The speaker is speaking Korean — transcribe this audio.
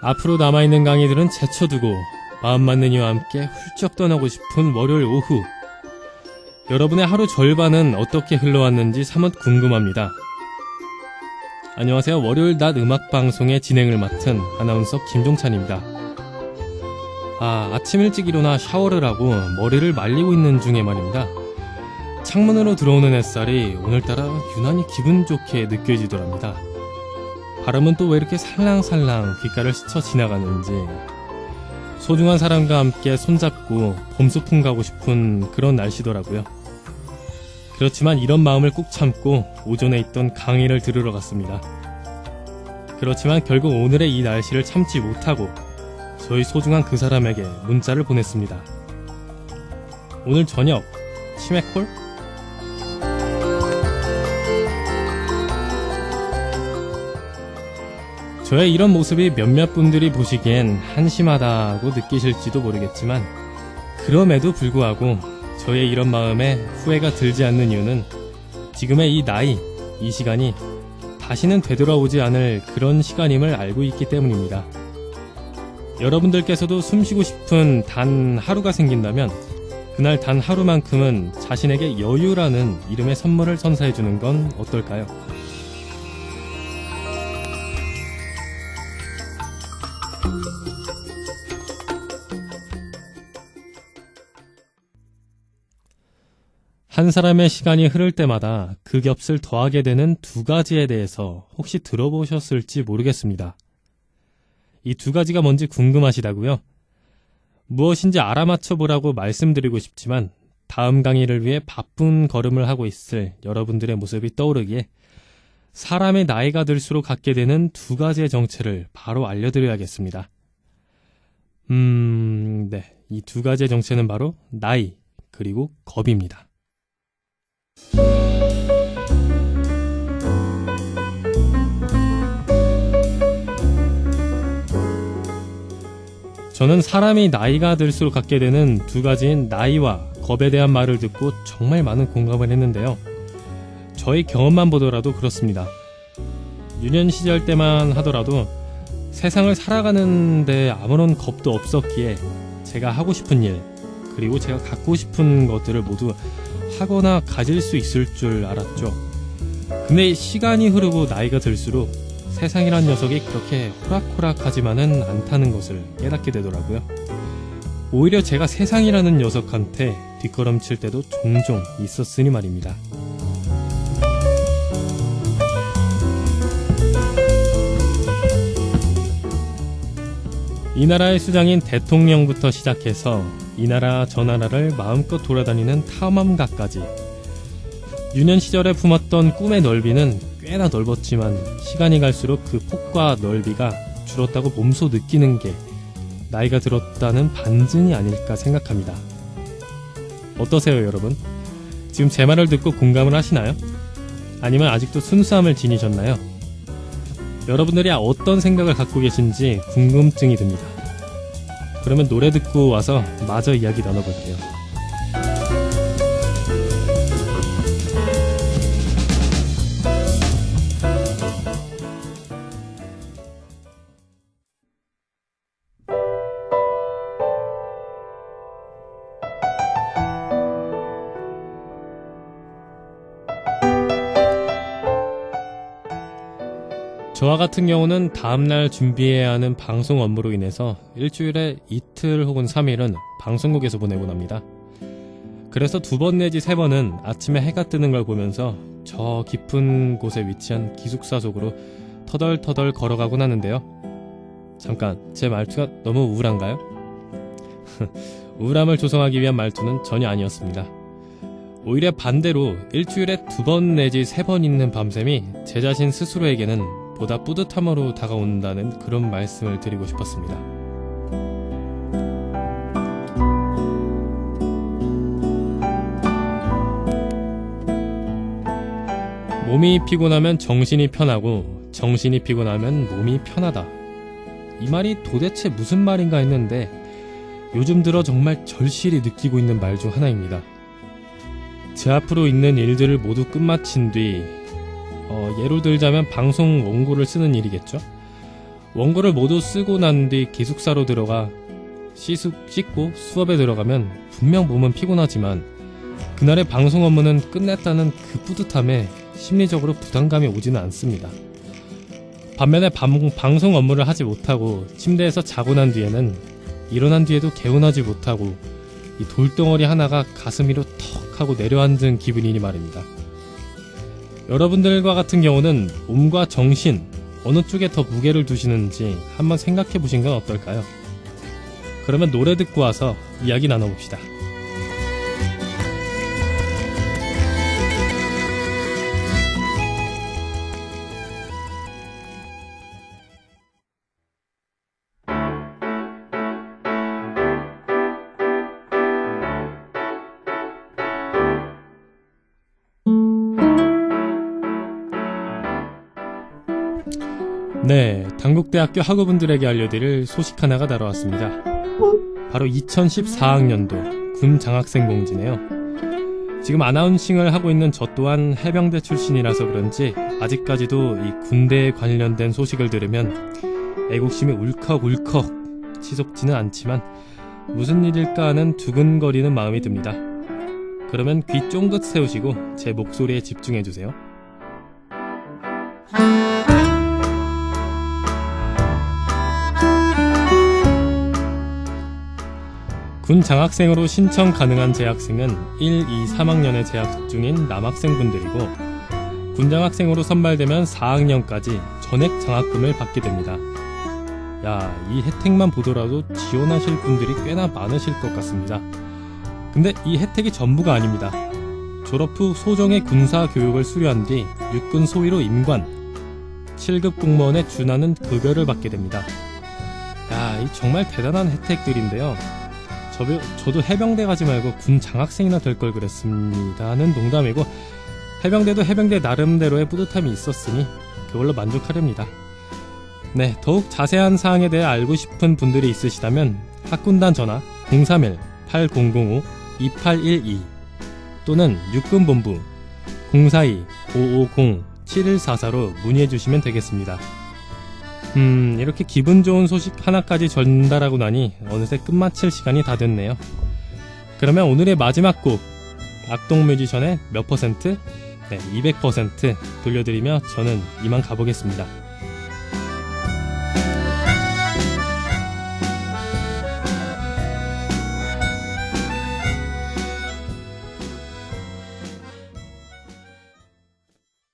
앞으로 남아있는 강의들은 제쳐두고 마음 맞는 이와 함께 훌쩍 떠나고 싶은 월요일 오후. 여러분의 하루 절반은 어떻게 흘러왔는지 사뭇 궁금합니다. 안녕하세요. 월요일 낮 음악방송의 진행을 맡은 아나운서 김종찬입니다. 아침 일찍 일어나 샤워를 하고 머리를 말리고 있는 중에 말입니다. 창문으로 들어오는 햇살이 오늘따라 유난히 기분 좋게 느껴지더랍니다. 바람은 또 왜 이렇게 살랑살랑 귓가를 스쳐 지나가는지, 소중한 사람과 함께 손잡고 봄소풍 가고 싶은 그런 날씨더라고요. 그렇지만 이런 마음을 꾹 참고 오전에 있던 강의를 들으러 갔습니다. 그렇지만 결국 오늘의 이 날씨를 참지 못하고 저희 소중한 그 사람에게 문자를 보냈습니다. 오늘 저녁 치맥콜? 저의 이런 모습이 몇몇 분들이 보시기엔 한심하다고 느끼실지도 모르겠지만, 그럼에도 불구하고 저의 이런 마음에 후회가 들지 않는 이유는 지금의 이 나이, 이 시간이 다시는 되돌아오지 않을 그런 시간임을 알고 있기 때문입니다. 여러분들께서도 숨쉬고 싶은 단 하루가 생긴다면 그날 단 하루만큼은 자신에게 여유라는 이름의 선물을 선사해주는 건 어떨까요? 한 사람의 시간이 흐를 때마다 그 겹을 더하게 되는 두 가지에 대해서 혹시 들어보셨을지 모르겠습니다. 이 두 가지가 뭔지 궁금하시다고요? 무엇인지 알아맞혀 보라고 말씀드리고 싶지만 다음 강의를 위해 바쁜 걸음을 하고 있을 여러분들의 모습이 떠오르기에 사람의 나이가 들수록 갖게 되는 두 가지의 정체를 바로 알려드려야겠습니다. 네. 이 두 가지의 정체는 바로 나이, 그리고 겁입니다. 저는 사람이 나이가 들수록 갖게 되는 두 가지인 나이와 겁에 대한 말을 듣고 정말 많은 공감을 했는데요. 저의 경험만 보더라도 그렇습니다. 유년 시절 때만 하더라도 세상을 살아가는데 아무런 겁도 없었기에 제가 하고 싶은 일, 그리고 제가 갖고 싶은 것들을 모두 하거나 가질 수 있을 줄 알았죠. 근데 시간이 흐르고 나이가 들수록 세상이란 녀석이 그렇게 호락호락하지만은 않다는 것을 깨닫게 되더라고요. 오히려 제가 세상이라는 녀석한테 뒷걸음칠 때도 종종 있었으니 말입니다. 이 나라의 수장인 대통령부터 시작해서 이 나라 저 나라를 마음껏 돌아다니는 탐험가까지, 유년 시절에 품었던 꿈의 넓이는 꽤나 넓었지만 시간이 갈수록 그 폭과 넓이가 줄었다고 몸소 느끼는 게 나이가 들었다는 반증이 아닐까 생각합니다. 어떠세요, 여러분? 지금 제 말을 듣고 공감을 하시나요? 아니면 아직도 순수함을 지니셨나요? 여러분들이 어떤 생각을 갖고 계신지 궁금증이 듭니다. 그러면 노래 듣고 와서 마저 이야기 나눠볼게요. 저와 같은 경우는 다음날 준비해야 하는 방송 업무로 인해서 일주일에 이틀 혹은 3일은 방송국에서 보내곤 합니다. 그래서 2번 내지 3번은 아침에 해가 뜨는 걸 보면서 저 깊은 곳에 위치한 기숙사 속으로 터덜터덜 걸어가곤 하는데요. 잠깐, 제 말투가 너무 우울한가요? 우울함을 조성하기 위한 말투는 전혀 아니었습니다. 오히려 반대로 일주일에 2번 내지 3번 있는 밤샘이 제 자신 스스로에게는 보다 뿌듯함으로 다가온다는 그런 말씀을 드리고 싶었습니다. 몸이 피곤하면 정신이 편하고 정신이 피곤하면 몸이 편하다. 이 말이 도대체 무슨 말인가 했는데 요즘 들어 정말 절실히 느끼고 있는 말 중 하나입니다. 제 앞으로 있는 일들을 모두 끝마친 뒤 예로 들자면 방송 원고를 쓰는 일이겠죠. 원고를 모두 쓰고 난 뒤 기숙사로 들어가 씻고 수업에 들어가면 분명 몸은 피곤하지만 그날의 방송 업무는 끝냈다는 그 뿌듯함에 심리적으로 부담감이 오지는 않습니다. 반면에 방송 업무를 하지 못하고 침대에서 자고 난 뒤에는 일어난 뒤에도 개운하지 못하고 이 돌덩어리 하나가 가슴 위로 턱 하고 내려앉은 기분이니 말입니다. 여러분들과 같은 경우는 몸과 정신 어느 쪽에 더 무게를 두시는지 한번 생각해 보신 건 어떨까요? 그러면 노래 듣고 와서 이야기 나눠봅시다. 네, 단국대학교 학우분들에게 알려드릴 소식 하나가 날아왔습니다. 바로 2014학년도 군 장학생 공지네요. 지금 아나운싱을 하고 있는 저 또한 해병대 출신이라서 그런지 아직까지도 이 군대에 관련된 소식을 들으면 애국심이 울컥울컥 치솟지는 않지만 무슨 일일까 하는 두근거리는 마음이 듭니다. 그러면 귀 쫑긋 세우시고 제 목소리에 집중해주세요. 군 장학생으로 신청 가능한 재학생은 1, 2, 3학년에 재학 중인 남학생분들이고 군 장학생으로 선발되면 4학년까지 전액 장학금을 받게 됩니다. 야, 이 혜택만 보더라도 지원하실 분들이 꽤나 많으실 것 같습니다. 근데 이 혜택이 전부가 아닙니다. 졸업 후 소정의 군사 교육을 수료한 뒤 육군 소위로 임관, 7급 공무원에 준하는 급여를 받게 됩니다. 야, 이 정말 대단한 혜택들인데요. 저도 해병대 가지 말고 군 장학생이나 될 걸 그랬습니다는 농담이고, 해병대도 해병대 나름대로의 뿌듯함이 있었으니 그걸로 만족하렵니다. 네, 더욱 자세한 사항에 대해 알고 싶은 분들이 있으시다면 학군단 전화 031-8005-2812 또는 육군본부 042-550-7144로 문의해 주시면 되겠습니다. 이렇게 기분 좋은 소식 하나까지 전달하고 나니 어느새 끝마칠 시간이 다 됐네요. 그러면 오늘의 마지막 곡, 악동뮤지션의 몇 퍼센트? 네, 200% 돌려드리며 저는 이만 가보겠습니다.